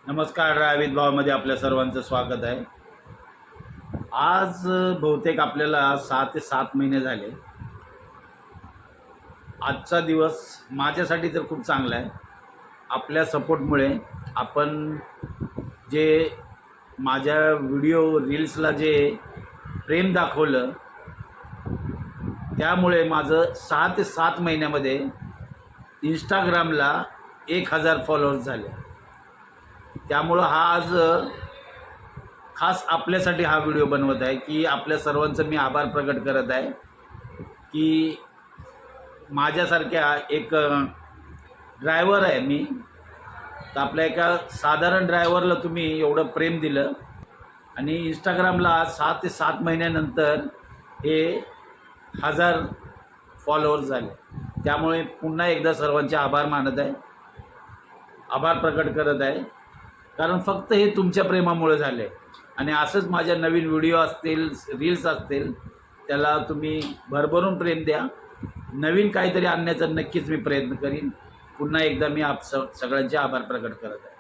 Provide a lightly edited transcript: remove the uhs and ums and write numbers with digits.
नमस्कार. रावित भावामध्ये आपल्या सर्वांचं स्वागत आहे. आज बहुतेक आपल्याला 6 ते 7 महिने झाले. आजचा दिवस माझ्यासाठी तर खूप चांगला आहे. आपल्या सपोर्टमुळे आपण जे माझ्या व्हिडिओ रील्सला जे प्रेम दाखवलं त्यामुळे माझं 6 ते 7 महिन्यामध्ये इंस्टाग्रामला 1000 फॉलोअर्स झाले. त्यामुळं हा आज खास आपल्यासाठी हा व्हिडिओ बनवत आहे की आपल्या सर्वांचं मी आभार प्रकट करत आहे की माझ्यासारख्या एक ड्रायव्हर आहे मी, तर आपल्या एका साधारण ड्रायव्हरला तुम्ही एवढं प्रेम दिलं आणि इंस्टाग्रामला 6 ते 7 महिन्यानंतर हे 1000 फॉलोअर्स झाले. त्यामुळे पुन्हा एकदा सर्वांचे आभार मानत आहे, आभार प्रकट करत आहे. कारण फक्त हे तुमच्या प्रेमामुळे झाले आणि असंच माझ्या नवीन व्हिडिओ असतील, रील्स असतील, त्याला तुम्ही भरभरून प्रेम द्या. नवीन काहीतरी आणण्याचा नक्कीच मी प्रयत्न करीन. पुन्हा एकदा मी सगळ्यांचे आभार प्रकट करत आहे.